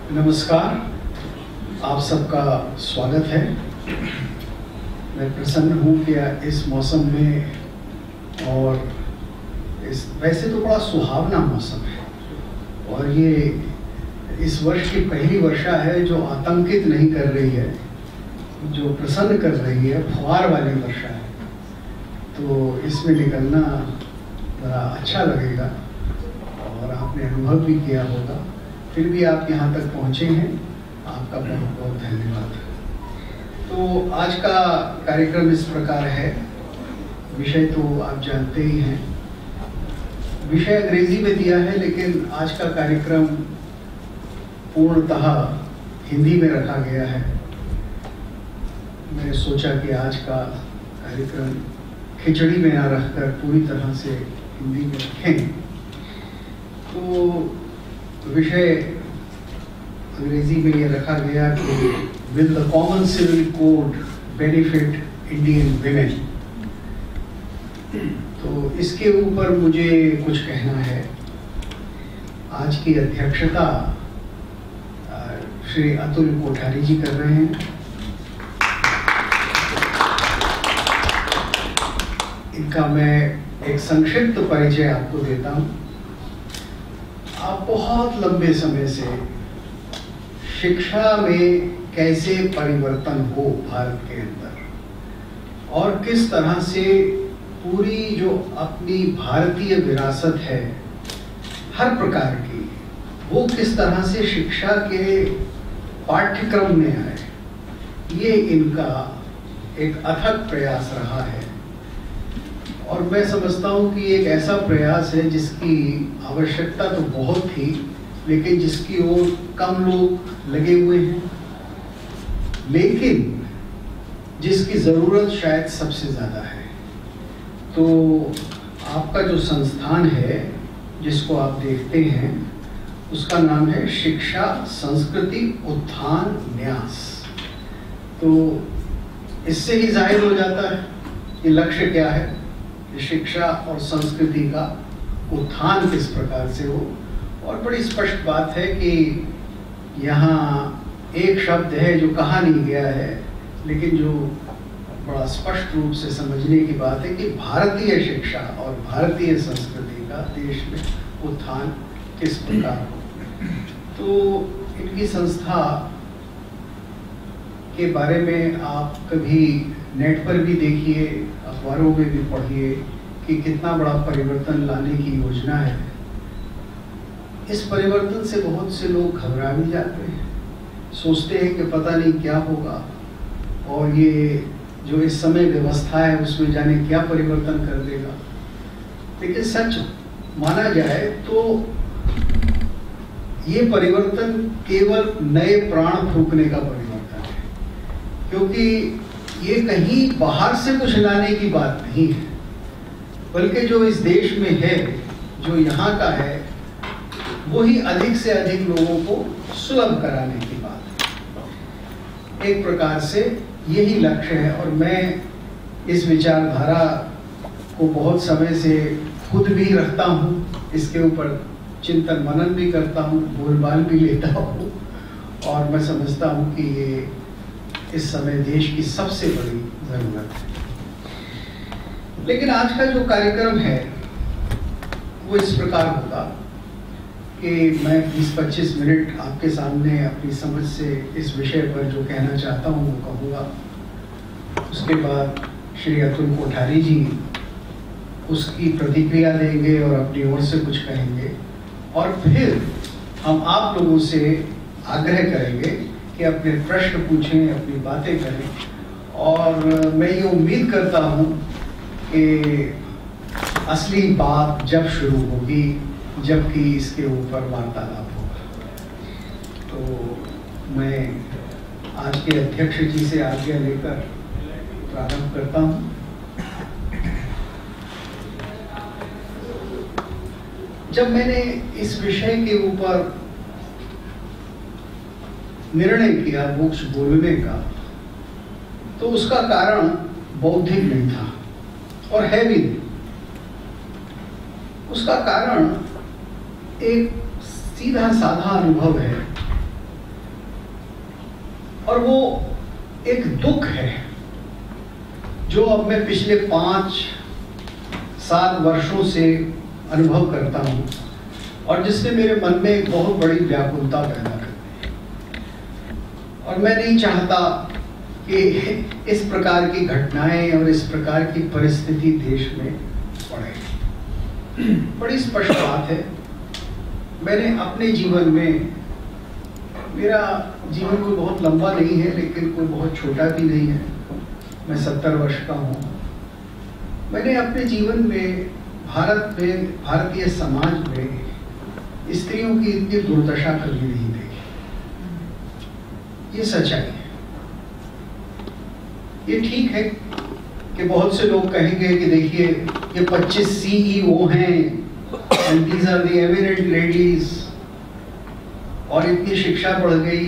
नमस्कार, आप सबका स्वागत है। मैं प्रसन्न हूँ कि इस मौसम में और वैसे तो बड़ा सुहावना मौसम है और ये इस वर्ष की पहली वर्षा है जो आतंकित नहीं कर रही है, जो प्रसन्न कर रही है, फुहार वाली वर्षा है। तो इसमें निकलना बड़ा अच्छा लगेगा और आपने अनुभव भी किया होगा। फिर भी आप यहाँ तक पहुँचे हैं, आपका बहुत बहुत धन्यवाद। तो आज का कार्यक्रम इस प्रकार है। विषय तो आप जानते ही हैं, विषय अंग्रेजी में दिया है, लेकिन आज का कार्यक्रम पूर्णतः हिंदी में रखा गया है। मैंने सोचा कि आज का कार्यक्रम खिचड़ी में ना रखकर पूरी तरह से हिंदी में रखें। तो विषय अंग्रेजी में ये रखा गया कि will the common civil code benefit Indian women. तो इसके ऊपर मुझे कुछ कहना है। आज की अध्यक्षता श्री अतुल कोठारी जी कर रहे हैं। इनका मैं एक संक्षिप्त परिचय आपको देता हूं। आप बहुत लंबे समय से शिक्षा में कैसे परिवर्तन हो भारत के अंदर और किस तरह से पूरी जो अपनी भारतीय विरासत है हर प्रकार की, वो किस तरह से शिक्षा के पाठ्यक्रम में आए, ये इनका एक अथक प्रयास रहा है। और मैं समझता हूँ कि एक ऐसा प्रयास है जिसकी आवश्यकता तो बहुत थी, लेकिन जिसकी ओर कम लोग लगे हुए हैं, लेकिन जिसकी ज़रूरत शायद सबसे ज़्यादा है। तो आपका जो संस्थान है जिसको आप देखते हैं, उसका नाम है शिक्षा संस्कृति उत्थान न्यास। तो इससे ही जाहिर हो जाता है कि लक्ष्य क्या है, शिक्षा और संस्कृति का उत्थान किस प्रकार से हो। और बड़ी स्पष्ट बात है कि यहाँ एक शब्द है जो कहा नहीं गया है, लेकिन जो बड़ा स्पष्ट रूप से समझने की बात है कि भारतीय शिक्षा और भारतीय संस्कृति का देश में उत्थान किस प्रकार हो। तो इनकी संस्था के बारे में आप कभी नेट पर भी देखिए, अखबारों में भी पढ़िए कि कितना बड़ा परिवर्तन लाने की योजना है। इस परिवर्तन से बहुत से लोग घबरा भी जाते हैं, सोचते हैं कि पता नहीं क्या होगा और ये जो इस समय व्यवस्था है उसमें जाने क्या परिवर्तन कर देगा। लेकिन सच माना जाए तो ये परिवर्तन केवल नए प्राण फूंकने का परिवर्तन है, क्योंकि ये कहीं बाहर से कुछ लाने की बात नहीं है, बल्कि जो इस देश में है, जो यहाँ का है, वही अधिक से अधिक लोगों को सुलभ कराने की बात है। एक प्रकार से यही लक्ष्य है। और मैं इस विचारधारा को बहुत समय से खुद भी रखता हूँ, इसके ऊपर चिंतन मनन भी करता हूँ, बोलबाल भी लेता हूँ, और मैं समझता हूँ कि ये इस समय देश की सबसे बड़ी जरूरत है। लेकिन आज का जो कार्यक्रम है वो इस प्रकार होगा कि मैं 20-25 मिनट आपके सामने अपनी समझ से इस विषय पर जो कहना चाहता हूँ वो कहूँगा। उसके बाद श्री अतुल कोठारी जी उसकी प्रतिक्रिया देंगे और अपनी ओर से कुछ कहेंगे, और फिर हम आप लोगों से आग्रह करेंगे कि अपने प्रश्न पूछें, अपनी बातें करें। और मैं ये उम्मीद करता हूँ कि असली बात जब शुरू होगी, जबकि इसके ऊपर वार्तालाप होगा। तो मैं आज के अध्यक्ष जी से आज्ञा लेकर प्रारंभ करता हूँ। जब मैंने इस विषय के ऊपर निर्णय किया बुक्स बोलने का, तो उसका कारण बौद्धिक नहीं था और है भी नहीं। उसका कारण एक सीधा साधा अनुभव है और वो एक दुख है जो अब मैं पिछले 5-7 वर्षों से अनुभव करता हूँ और जिसने मेरे मन में एक बहुत बड़ी व्याकुलता पैदा कर दी। और मैं नहीं चाहता कि इस प्रकार की घटनाएं और इस प्रकार की परिस्थिति देश में पड़े। बड़ी स्पष्ट बात है, मैंने अपने जीवन में, मेरा जीवन कोई बहुत लंबा नहीं है लेकिन कोई बहुत छोटा भी नहीं है, मैं 70 वर्ष का हूँ। मैंने अपने जीवन में भारत में, भारतीय समाज में स्त्रियों की इतनी दुर्दशा कभी नहीं देखी। ये सच्चाई है। ये ठीक है कि बहुत से लोग कहेंगे कि देखिए ये 25 CEO हैं and these are the eminent ladies, और इतनी शिक्षा बढ़ गई,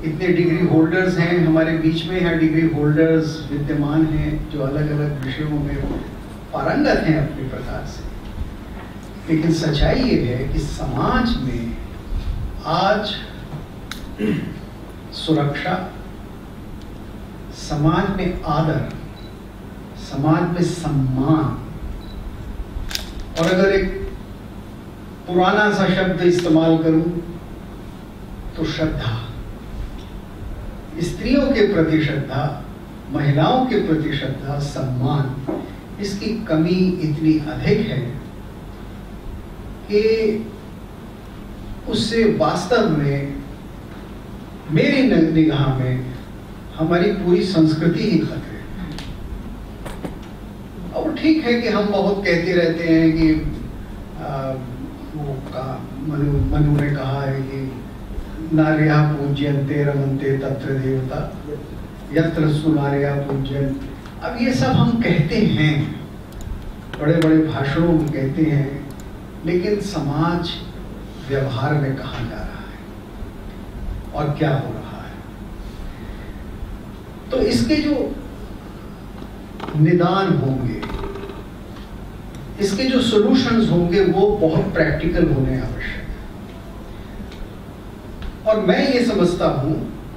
इतने डिग्री होल्डर्स हैं हमारे बीच में, यहाँ डिग्री होल्डर्स विद्यमान हैं जो अलग अलग विषयों में पारंगत हैं अपने प्रकार से। लेकिन सच्चाई ये है कि समाज में आज सुरक्षा, समाज में आदर, समाज में सम्मान, और अगर एक पुराना सा शब्द इस्तेमाल करूं तो श्रद्धा, स्त्रियों के प्रति श्रद्धा, महिलाओं के प्रति श्रद्धा, सम्मान, इसकी कमी इतनी अधिक है कि उससे वास्तव में मेरी निगाह में हमारी पूरी संस्कृति ही खतरे। और ठीक है कि हम बहुत कहते रहते हैं कि मनु ने कहा है कि नार्या पूज्यन्ते रमन्ते तत्र देवता यत्र सुनार्या पूज्यन। अब ये सब हम कहते हैं, बड़े बड़े भाषणों में कहते हैं, लेकिन समाज व्यवहार में कहाँ जा रहा है और क्या हो रहा है? तो इसके जो निदान होंगे, इसके जो सॉल्यूशंस होंगे वो बहुत प्रैक्टिकल होने आवश्यक है। और मैं ये समझता हूं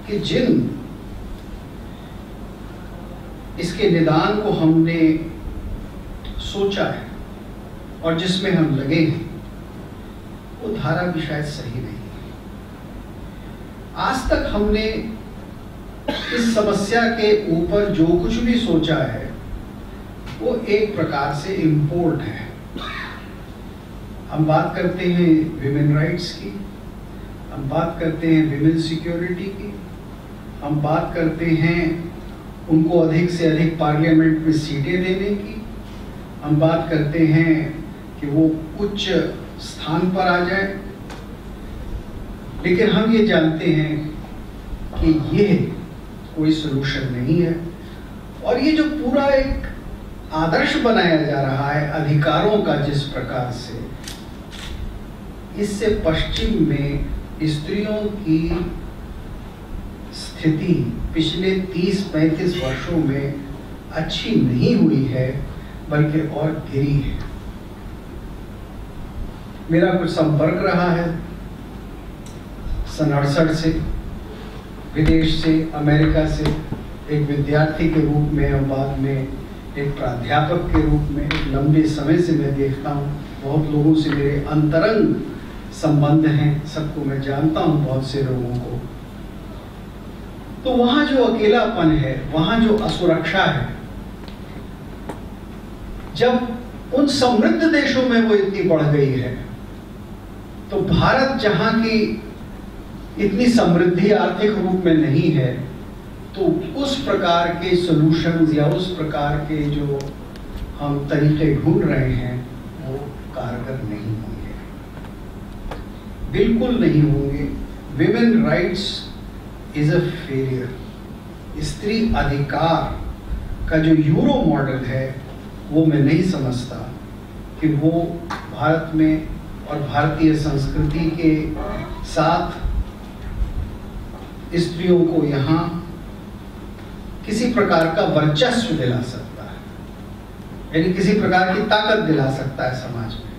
कि जिन इसके निदान को हमने सोचा है और जिसमें हम लगे हैं, वो धारा भी शायद सही नहीं है। आज तक हमने इस समस्या के ऊपर जो कुछ भी सोचा है वो एक प्रकार से इम्पोर्ट है। हम बात करते हैं विमेन राइट्स की, हम बात करते हैं विमेन सिक्योरिटी की, हम बात करते हैं उनको अधिक से अधिक पार्लियामेंट में सीटें देने की, हम बात करते हैं कि वो उच्च स्थान पर आ जाए। लेकिन हम ये जानते हैं कि ये कोई सलूशन नहीं है। और ये जो पूरा एक आदर्श बनाया जा रहा है अधिकारों का, जिस प्रकार से, इससे पश्चिम में स्त्रियों की स्थिति पिछले 30-35 वर्षों में अच्छी नहीं हुई है, बल्कि और गिरी है। मेरा कुछ संपर्क रहा है सन 68 से, विदेश से, अमेरिका से, एक विद्यार्थी के रूप में और बाद में एक प्राध्यापक के रूप में। एक लंबे समय से मैं देखता हूँ, बहुत लोगों से मेरे अंतरंग संबंध हैं, सबको मैं जानता हूँ, बहुत से लोगों को। तो वहां जो अकेलापन है, वहां जो असुरक्षा है, जब उन समृद्ध देशों में वो इतनी बढ़ गई है, तो भारत जहां की इतनी समृद्धि आर्थिक रूप में नहीं है, तो उस प्रकार के सॉल्यूशंस या उस प्रकार के जो हम तरीके ढूंढ रहे हैं वो कारगर नहीं होंगे, बिल्कुल नहीं होंगे। Women rights is a failure. स्त्री अधिकार का जो यूरो मॉडल है वो मैं नहीं समझता कि वो भारत में और भारतीय संस्कृति के साथ स्त्रियों को यहाँ किसी प्रकार का वर्चस्व दिला सकता है, यानी किसी प्रकार की ताकत दिला सकता है समाज में।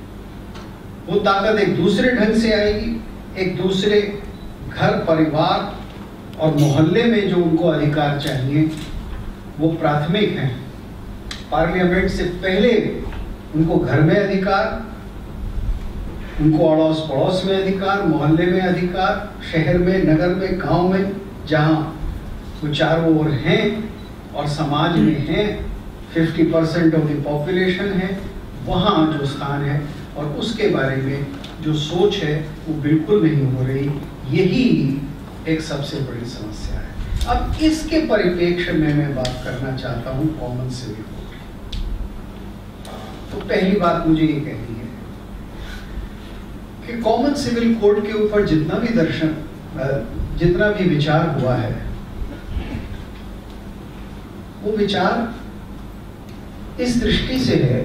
वो ताकत एक दूसरे ढंग से आएगी, एक दूसरे घर, परिवार और मोहल्ले में जो उनको अधिकार चाहिए वो प्राथमिक हैं। पार्लियामेंट से पहले उनको घर में अधिकार, उनको अड़ोस पड़ोस में अधिकार, मोहल्ले में अधिकार, शहर में, नगर में, गांव में, जहां वो चारों ओर हैं और समाज में हैं, 50% ऑफ द पॉपुलेशन है, वहाँ जो स्थान है। और उसके बारे में जो सोच है वो बिल्कुल नहीं हो रही। यही एक सबसे बड़ी समस्या है। अब इसके परिप्रेक्ष्य में मैं बात करना चाहता हूँ कॉमन सिविल कोड। तो पहली बात मुझे ये कहनी है कि कॉमन सिविल कोड के ऊपर जितना भी विचार हुआ है, वो विचार इस दृष्टि से है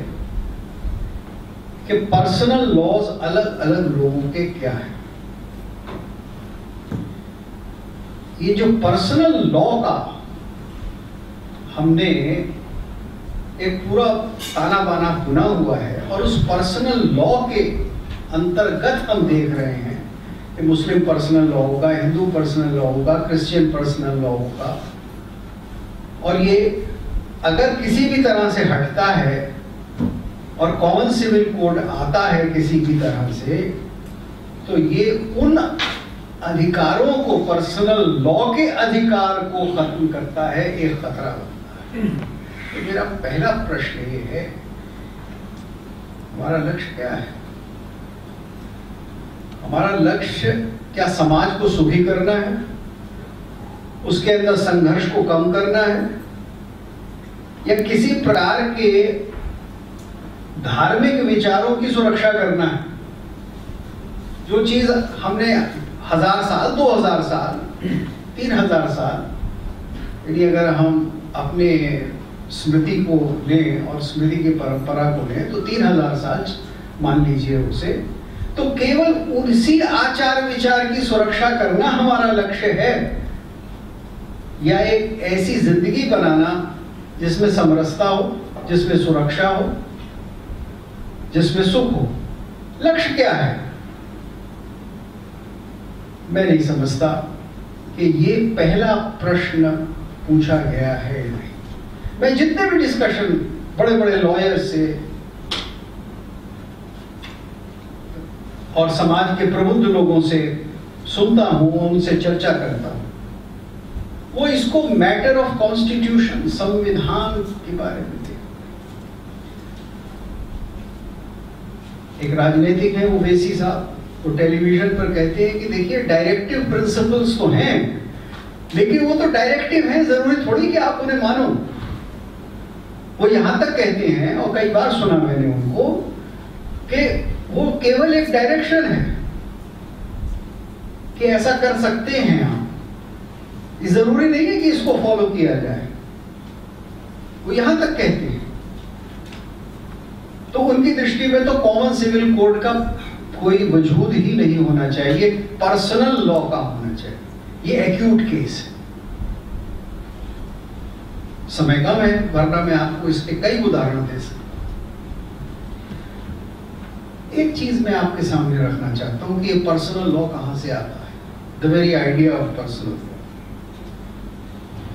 कि पर्सनल लॉज अलग अलग लोगों के क्या है। ये जो पर्सनल लॉ का हमने एक पूरा ताना बाना बुना हुआ है, और उस पर्सनल लॉ के अंतर्गत हम देख रहे हैं कि मुस्लिम पर्सनल लॉ होगा, हिंदू पर्सनल लॉ होगा, क्रिश्चियन पर्सनल लॉ होगा, और ये अगर किसी भी तरह से हटता है और कॉमन सिविल कोड आता है किसी भी तरह से, तो ये उन अधिकारों को, पर्सनल लॉ के अधिकार को खत्म करता है, एक खतरा बनता है। तो मेरा पहला प्रश्न ये है, हमारा लक्ष्य क्या है? हमारा लक्ष्य क्या समाज को सुखी करना है, उसके अंदर संघर्ष को कम करना है, या किसी प्रकार के धार्मिक विचारों की सुरक्षा करना है? जो चीज हमने 1000 साल, 2000 साल, 3000 साल, यदि अगर हम अपने स्मृति को लें और स्मृति की परंपरा को लें तो 3000 साल मान लीजिए उसे, तो केवल उसी आचार विचार की सुरक्षा करना हमारा लक्ष्य है, या एक ऐसी जिंदगी बनाना जिसमें समरसता हो, जिसमें सुरक्षा हो, जिसमें सुख हो? लक्ष्य क्या है? मैं नहीं समझता कि ये पहला प्रश्न पूछा गया है। नहीं, मैं जितने भी डिस्कशन बड़े बड़े लॉयर से और समाज के प्रबुद्ध लोगों से सुनता हूं, उनसे चर्चा करता हूं, वो इसको मैटर ऑफ कॉन्स्टिट्यूशन, संविधान के बारे में थे। एक राजनीतिक है ओवैसी साहब, वो टेलीविजन पर कहते हैं कि देखिए डायरेक्टिव प्रिंसिपल्स तो हैं, लेकिन वो तो डायरेक्टिव हैं, जरूरी थोड़ी कि आप उन्हें मानो। वो यहां तक कहते हैं, और कई बार सुना मैंने उनको, कि वो केवल एक डायरेक्शन है कि ऐसा कर सकते हैं आप, ये जरूरी नहीं है कि इसको फॉलो किया जाए। वो यहां तक कहते हैं। तो उनकी दृष्टि में तो कॉमन सिविल कोड का कोई वजूद ही नहीं होना चाहिए, पर्सनल लॉ का होना चाहिए। ये एक्यूट केस है। समय कम है, वरना मैं आपको इसके कई उदाहरण दे सकता हूं। एक चीज मैं आपके सामने रखना चाहता हूं कि ये पर्सनल लॉ कहां से आता है। The very idea of personal law,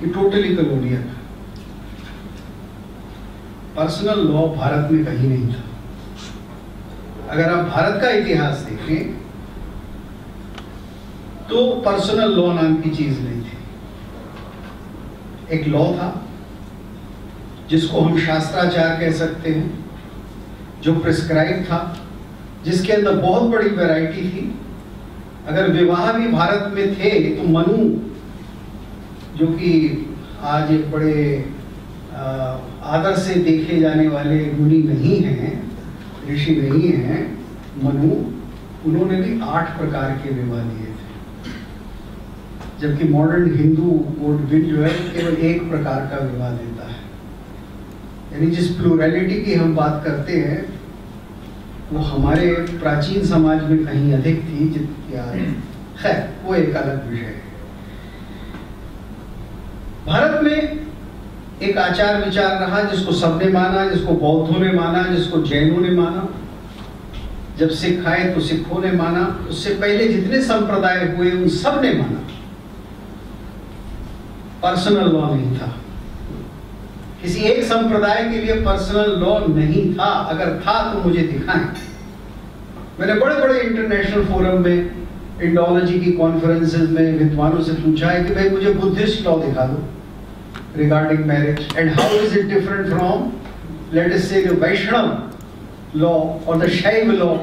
ये टोटली कॉलोनियल है। पर्सनल लॉ भारत में कहीं नहीं था। अगर आप भारत का इतिहास देखें तो पर्सनल लॉ नाम की चीज नहीं थी। एक लॉ था जिसको हम शास्त्राचार कह सकते हैं, जो प्रिस्क्राइब था, जिसके अंदर बहुत बड़ी वैरायटी थी। अगर विवाह भी भारत में थे तो मनु, जो कि आज एक बड़े आदर से देखे जाने वाले मुनि नहीं हैं, ऋषि नहीं हैं, मनु, उन्होंने भी 8 प्रकार के विवाह दिए थे, जबकि मॉडर्न हिंदू कोड भी जो है केवल 1 प्रकार का विवाह देता है। यानी जिस प्लूरैलिटी की हम बात करते हैं वो हमारे प्राचीन समाज में कहीं अधिक थी जितनी आज। खैर, वो एक अलग विषय है। भारत में एक आचार विचार रहा जिसको सबने माना, जिसको बौद्धों ने माना, जिसको जैनों ने माना। जब सिख आए तो सिखों ने माना, उससे पहले जितने संप्रदाय हुए उन सब ने माना। पर्सनल लॉ नहीं था। किसी एक संप्रदाय के लिए पर्सनल लॉ नहीं था। अगर था तो मुझे दिखाएं। मैंने बड़े बड़े इंटरनेशनल फोरम में, इंडोलॉजी की कॉन्फ्रेंसेस में विद्वानों से पूछा है कि भाई मुझे बुद्धिस्ट लॉ दिखा दो regarding marriage, and how is it different from let us से द वैष्णव लॉ और द शैव लॉ,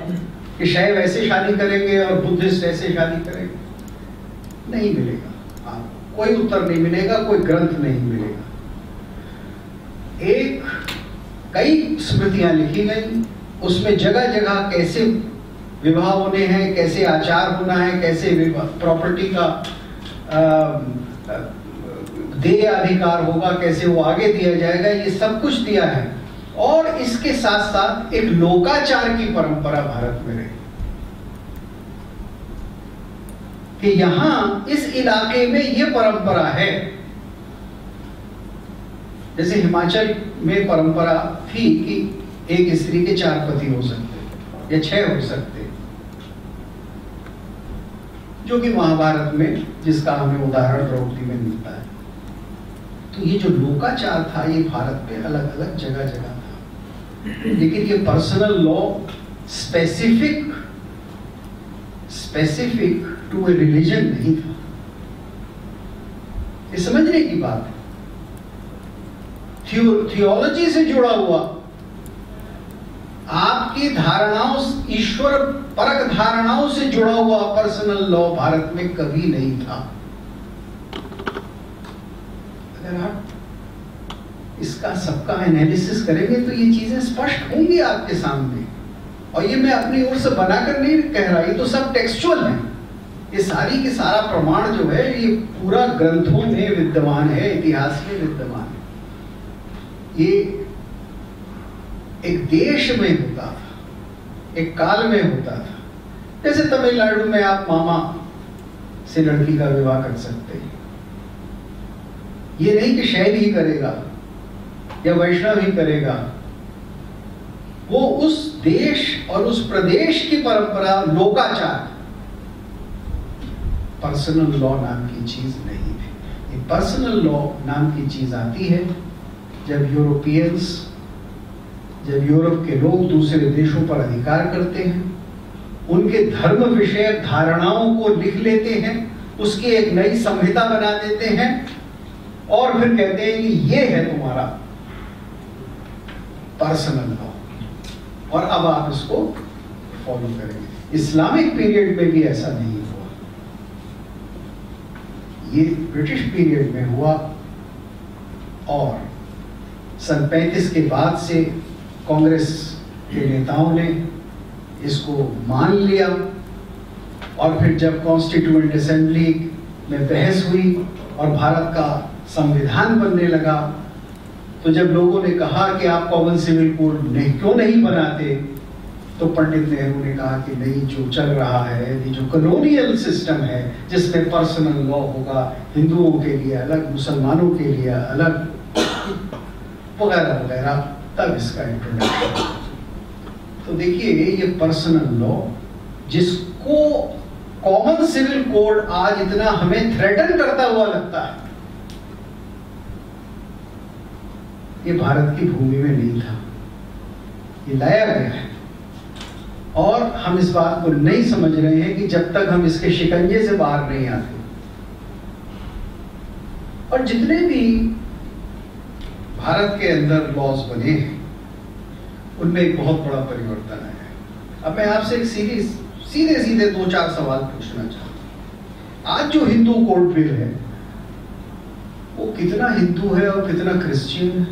कि शैव ऐसे शादी करेंगे और बुद्धिस्ट ऐसे शादी करेंगे। नहीं मिलेगा, कोई उत्तर नहीं मिलेगा, कोई ग्रंथ नहीं मिलेगा। कई स्मृतियां लिखी गई, उसमें जगह जगह कैसे विवाह होने हैं, कैसे आचार होना है, कैसे प्रॉपर्टी का देय अधिकार होगा, कैसे वो आगे दिया जाएगा, ये सब कुछ दिया है। और इसके साथ साथ एक लोकाचार की परंपरा भारत में रही कि यहां इस इलाके में ये परंपरा है। जैसे हिमाचल में परंपरा थी कि एक स्त्री के 4 पति हो सकते या 6 हो सकते, जो कि महाभारत में जिसका हमें उदाहरण द्रौपदी में मिलता है। तो ये जो लोकाचार था ये भारत में अलग अलग जगह जगह था, लेकिन ये personal law specific to a religion नहीं था। ये समझने की बात है। थियोलॉजी से जुड़ा हुआ, आपकी धारणाओं, ईश्वर परक धारणाओं से जुड़ा हुआ पर्सनल लॉ भारत में कभी नहीं था। अगर आप इसका सबका एनालिसिस करेंगे तो ये चीजें स्पष्ट होंगी आपके सामने। और ये मैं अपनी ओर से बनाकर नहीं कह रहा, ये तो सब टेक्सचुअल है। ये सारी की सारा प्रमाण जो है ये पूरा ग्रंथों में विद्यमान है, इतिहास में विद्यमान है। ये एक देश में होता था, एक काल में होता था। जैसे तमिलनाडु में आप मामा से लड़की का विवाह कर सकते हैं। ये नहीं कि शैव ही करेगा या वैष्णव ही करेगा, वो उस देश और उस प्रदेश की परंपरा, लोकाचार। पर्सनल लॉ नाम की चीज नहीं है। ये पर्सनल लॉ नाम की चीज आती है जब यूरोप के लोग दूसरे देशों पर अधिकार करते हैं, उनके धर्म विषयक धारणाओं को लिख लेते हैं, उसकी एक नई संहिता बना देते हैं और फिर कहते हैं कि ये है तुम्हारा पर्सनल लॉ और अब आप इसको फॉलो करेंगे। इस्लामिक पीरियड में भी ऐसा नहीं हुआ, ये ब्रिटिश पीरियड में हुआ। और सन 35 के बाद से कांग्रेस के नेताओं ने इसको मान लिया। और फिर जब कॉन्स्टिट्यूएंट असेंबली में बहस हुई और भारत का संविधान बनने लगा, तो जब लोगों ने कहा कि आप कॉमन सिविल कोड क्यों नहीं बनाते, तो पंडित नेहरू ने कहा कि नहीं, जो चल रहा है, ये जो कॉलोनियल सिस्टम है जिसमें पर्सनल लॉ होगा, हिंदुओं के लिए अलग, मुसलमानों के लिए अलग, वगैरह वगैरह, तब इसका इंट्रोडक्शन। तो देखिए, ये पर्सनल लॉ जिसको कॉमन सिविल कोड आज इतना हमें थ्रेटन करता हुआ लगता है, ये भारत की भूमि में नहीं था, ये लाया गया है। और हम इस बात को नहीं समझ रहे हैं कि जब तक हम इसके शिकंजे से बाहर नहीं आते। और जितने भी भारत के अंदर लॉज बने हैं उनमें एक बहुत बड़ा परिवर्तन आया। अब मैं आपसे एक सीधे सीधे 2-4 सवाल पूछना चाहता हूं। आज जो हिंदू कोड बिल है वो कितना हिंदू है और कितना क्रिश्चियन है?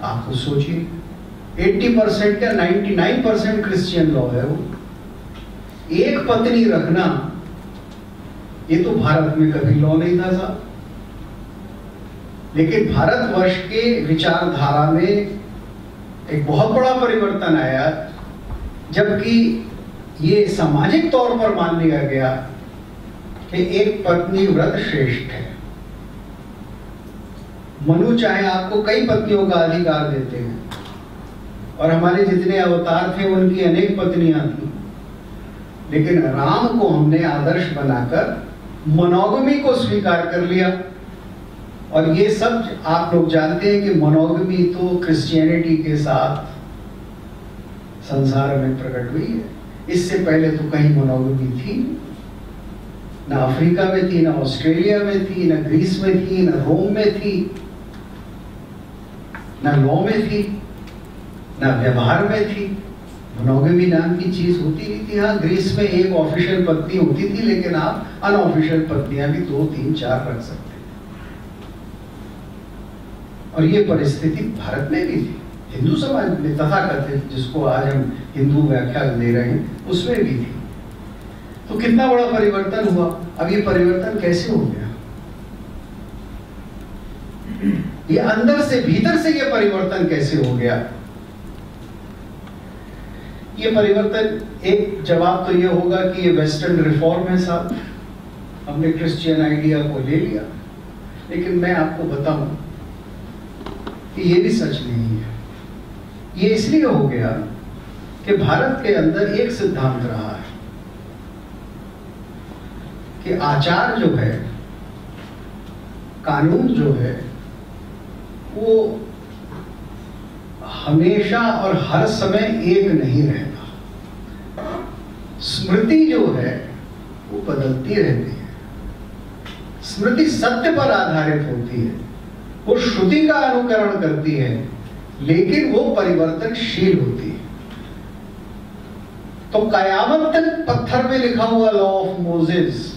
आप खुद सोचिए। 80% या 99% क्रिश्चियन लॉ है वो। एक पत्नी रखना ये तो भारत में कभी लॉ नहीं था साहब। लेकिन भारतवर्ष के विचारधारा में एक बहुत बड़ा परिवर्तन आया, जबकि ये सामाजिक तौर पर मान लिया गया कि एक पत्नी व्रत श्रेष्ठ है। मनु चाहे आपको कई पत्नियों का अधिकार देते हैं, और हमारे जितने अवतार थे उनकी अनेक पत्नियां थी, लेकिन राम को हमने आदर्श बनाकर मोनोगमी को स्वीकार कर लिया। और ये सब आप लोग जानते हैं कि मोनोगमी तो क्रिश्चियनिटी के साथ संसार में प्रकट हुई है। इससे पहले तो कहीं मोनोगमी थी, ना अफ्रीका में थी, ना ऑस्ट्रेलिया में थी, ना ग्रीस में थी, ना रोम में थी, ना लॉ में थी, ना व्यवहार में थी। मोनोगमी नाम की चीज होती नहीं थी। हाँ, ग्रीस में एक ऑफिशियल पत्नी होती थी, लेकिन आप अनऑफिशियल पत्नियां भी 2, 3, 4 रख सकते थे। और ये परिस्थिति भारत में भी थी, हिंदू समाज में तथाकथित, जिसको आज हम हिंदू व्याख्या दे रहे हैं, उसमें भी थी। तो कितना बड़ा परिवर्तन हुआ। अब ये परिवर्तन कैसे हो गया? ये अंदर से, भीतर से ये परिवर्तन कैसे हो गया? ये परिवर्तन, एक जवाब तो ये होगा कि ये वेस्टर्न रिफॉर्म है साहब, हमने क्रिश्चियन आइडिया को ले लिया। लेकिन मैं आपको बताऊं कि ये भी सच नहीं है। ये इसलिए हो गया कि भारत के अंदर एक सिद्धांत रहा है कि आचार जो है, कानून जो है, वो हमेशा और हर समय एक नहीं रहता। स्मृति जो है वो बदलती रहती है। स्मृति सत्य पर आधारित होती है, वो श्रुति का अनुकरण करती है, लेकिन वो परिवर्तनशील होती है। तो कयामत तक पत्थर में लिखा हुआ लॉ ऑफ मोसेस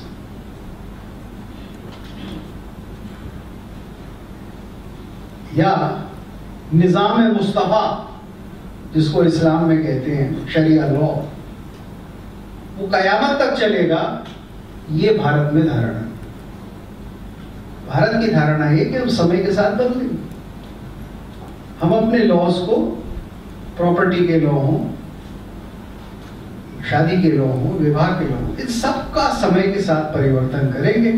या निजाम मुस्तफा, जिसको इस्लाम में कहते हैं शरिया लॉ, वो कयामत तक चलेगा। ये भारत में धारणा, भारत की धारणा है कि हम समय के साथ बदलेंगे। हम अपने लॉज को, प्रॉपर्टी के लॉ हो, शादी के लॉ हो, विवाह के लॉ हो, इन सब का समय के साथ परिवर्तन करेंगे।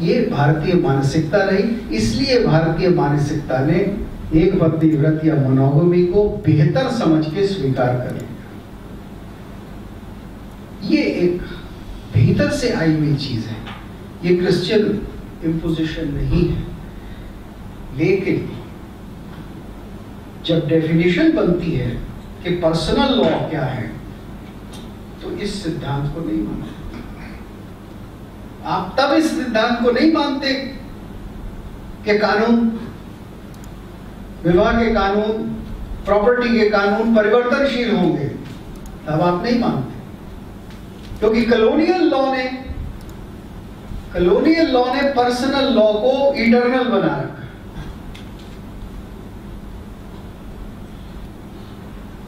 ये भारतीय मानसिकता रही। इसलिए भारतीय मानसिकता ने एक पत्नी व्रत या मोनोगमी को बेहतर समझ के स्वीकार कर लिया। ये एक भीतर से आई हुई चीज है, ये क्रिश्चियन इम्पोजिशन नहीं है। लेकिन जब डेफिनेशन बनती है कि पर्सनल लॉ क्या है, तो इस सिद्धांत को नहीं मानते। आप तब इस सिद्धांत को नहीं मानते कि कानून, विवाह के कानून, प्रॉपर्टी के कानून परिवर्तनशील होंगे, तब आप नहीं मानते। क्योंकि कॉलोनियल लॉ ने पर्सनल लॉ को इटर्नल बना रखा।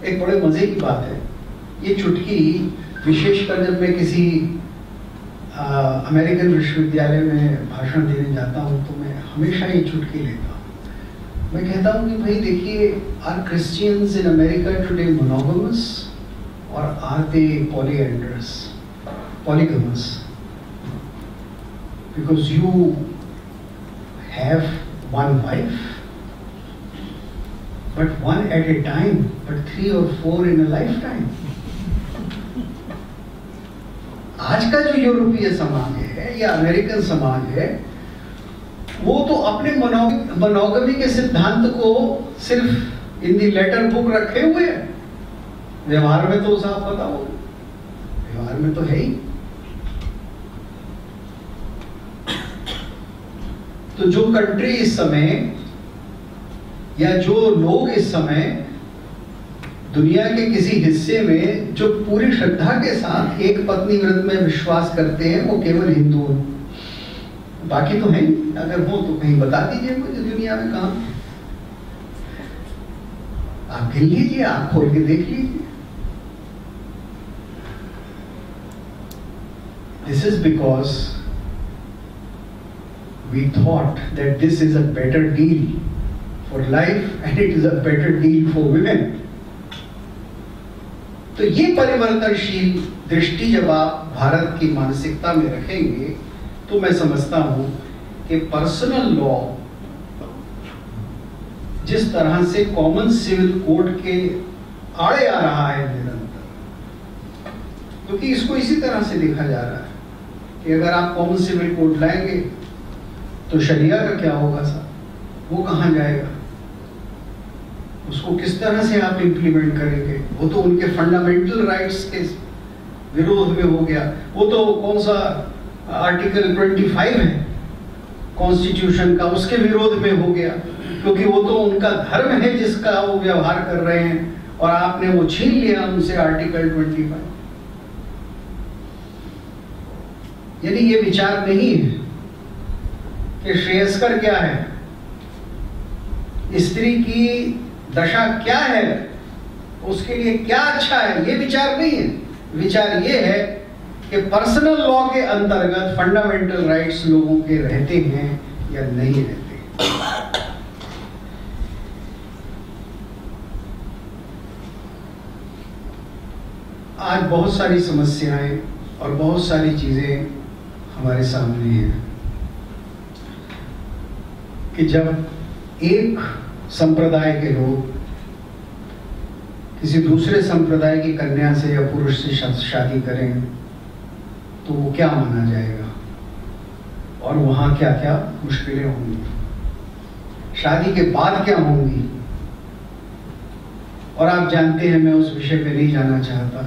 एक बड़े मजे की बात है, ये चुटकी, विशेषकर जब मैं किसी अमेरिकन विश्वविद्यालय में भाषण देने जाता हूं, तो मैं हमेशा ये चुटकी लेता हूं। मैं कहता हूं कि भाई देखिए, are Christians in America today monogamous और are they polygamous? Because you have one wife, but one at a time, but 3 or 4 in a lifetime. आज का जो यूरोपीय समाज है या अमेरिकन समाज है, वो तो अपने मोनोगमी के सिद्धांत को सिर्फ इन दी लेटर बुक रखे हुए है। व्यवहार में तो साफ पता हो, व्यवहार में तो है ही। तो जो कंट्री इस समय या जो लोग इस समय दुनिया के किसी हिस्से में जो पूरी श्रद्धा के साथ एक पत्नी व्रत में विश्वास करते हैं, वो केवल हिंदू हैं। बाकी तो हैं, अगर हो तो कहीं बता दीजिए मुझे दुनिया में कहां। आप गिन लीजिए, आप खोल के देख लीजिए। This is because we thought that this is a better deal for life and it is a better deal for women. तो ये परिवर्तनशील दृष्टि जब आप भारत की मानसिकता में रखेंगे, तो मैं समझता हूं कि पर्सनल लॉ जिस तरह से कॉमन सिविल कोड के आड़े आ रहा है निरंतर, क्योंकि इसको इसी तरह से देखा जा रहा है कि अगर आप कॉमन सिविल कोड लाएंगे तो शरिया का क्या होगा साहब, वो कहाँ जाएगा, उसको किस तरह से आप इम्प्लीमेंट करेंगे? वो तो उनके फंडामेंटल राइट्स के विरोध में हो गया। वो तो कौन सा आर्टिकल 25 है कॉन्स्टिट्यूशन का, उसके विरोध में हो गया, क्योंकि वो तो उनका धर्म है जिसका वो व्यवहार कर रहे हैं, और आपने वो छीन लिया उनसे आर्टिकल 25। यानी ये विचार नहीं है कि श्रेयस्कर क्या है, स्त्री की दशा क्या है, उसके लिए क्या अच्छा है, ये विचार नहीं है। विचार ये है कि पर्सनल लॉ के अंतर्गत फंडामेंटल राइट्स लोगों के रहते हैं या नहीं रहते। आज बहुत सारी समस्याएं और बहुत सारी चीजें हमारे सामने हैं कि जब एक संप्रदाय के लोग किसी दूसरे संप्रदाय की कन्या से या पुरुष से शादी करें तो वो क्या माना जाएगा और वहां क्या क्या मुश्किलें होंगी, शादी के बाद क्या होंगी। और आप जानते हैं, मैं उस विषय पे नहीं जाना चाहता।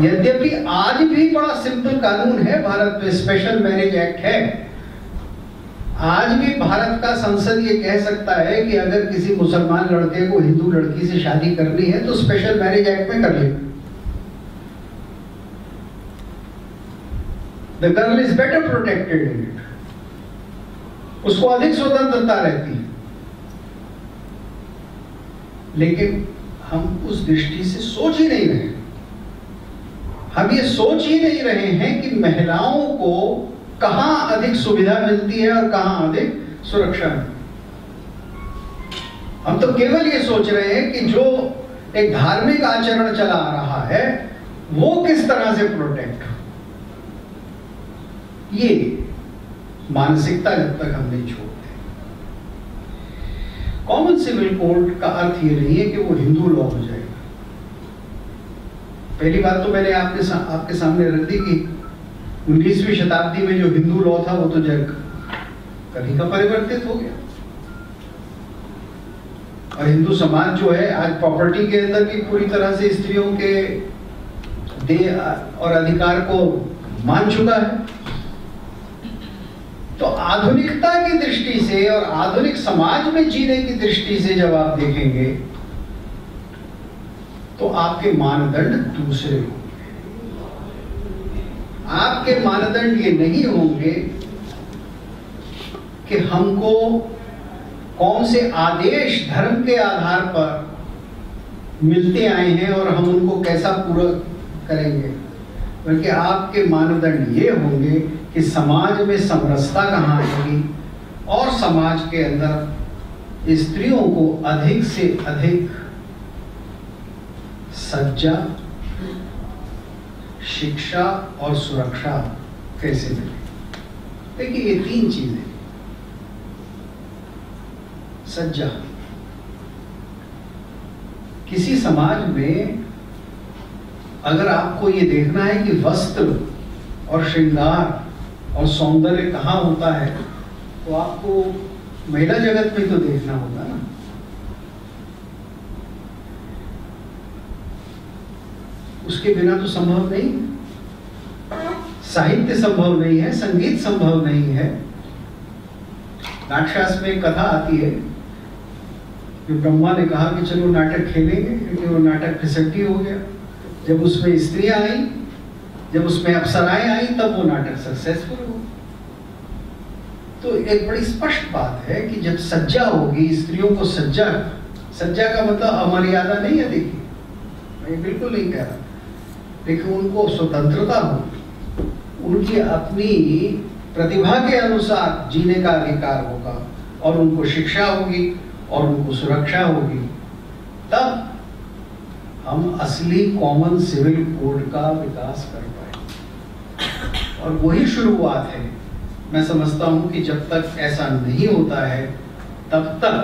यद्यपि आज भी बड़ा सिंपल कानून है भारत में, स्पेशल मैरिज एक्ट है। आज भी भारत का संसद ये कह सकता है कि अगर किसी मुसलमान लड़के को हिंदू लड़की से शादी करनी है तो स्पेशल मैरिज एक्ट में कर ले। The girl is better protected in it, उसको अधिक स्वतंत्रता रहती है। लेकिन हम उस दृष्टि से सोच ही नहीं रहे। हम ये सोच ही नहीं रहे हैं कि महिलाओं को कहां अधिक सुविधा मिलती है और कहां अधिक सुरक्षा है। हम तो केवल ये सोच रहे हैं कि जो एक धार्मिक आचरण चला आ रहा है वो किस तरह से प्रोटेक्ट हो। ये मानसिकता जब तक हम नहीं छोड़ते। कॉमन सिविल कोड का अर्थ ये नहीं है कि वो हिंदू लॉ हो जाएगा। पहली बात तो मैंने आपके सामने रख दी कि 19वीं शताब्दी में जो हिंदू लॉ था वो तो कभी का परिवर्तित हो गया। और हिंदू समाज जो है आज प्रॉपर्टी के अंदर भी पूरी तरह से स्त्रियों के देह और अधिकार को मान चुका है। तो आधुनिकता की दृष्टि से और आधुनिक समाज में जीने की दृष्टि से जब आप देखेंगे तो आपके मानदंड दूसरे होंगे। आपके मानदंड ये नहीं होंगे कि हमको कौन से आदेश धर्म के आधार पर मिलते आए हैं और हम उनको कैसा पूरा करेंगे, बल्कि आपके मानदंड ये होंगे कि समाज में समरसता कहाँ आएगी और समाज के अंदर स्त्रियों को अधिक से अधिक सज्जा, शिक्षा और सुरक्षा कैसे मिले। देखिए ये तीन चीजें, सज्जा, किसी समाज में अगर आपको ये देखना है कि वस्त्र और श्रृंगार और सौंदर्य कहाँ होता है तो आपको महिला जगत में तो देखना होगा ना। उसके बिना तो संभव नहीं, साहित्य संभव नहीं है, संगीत संभव नहीं है। नाट्यशास्त्र में एक कथा आती है कि ब्रह्मा ने कहा कि चलो नाटक खेलेंगे, लेकिन वो नाटक फिसड्डी हो गया। जब उसमें स्त्रियां आई, जब उसमें अप्सराएं आई, तब वो नाटक सक्सेसफुल हो। तो एक बड़ी स्पष्ट बात है कि जब सज्जा होगी, स्त्रियों को सज्जा का मतलब अमर्यादा नहीं है। देखिए मैं बिल्कुल नहीं कह रहा, लेकिन उनको स्वतंत्रता होगी, उनकी अपनी प्रतिभा के अनुसार जीने का अधिकार होगा और उनको शिक्षा होगी और उनको सुरक्षा होगी। तब हम असली कॉमन सिविल कोड का विकास कर पाएंगे। और वही शुरुआत है। मैं समझता हूं कि जब तक ऐसा नहीं होता है तब तक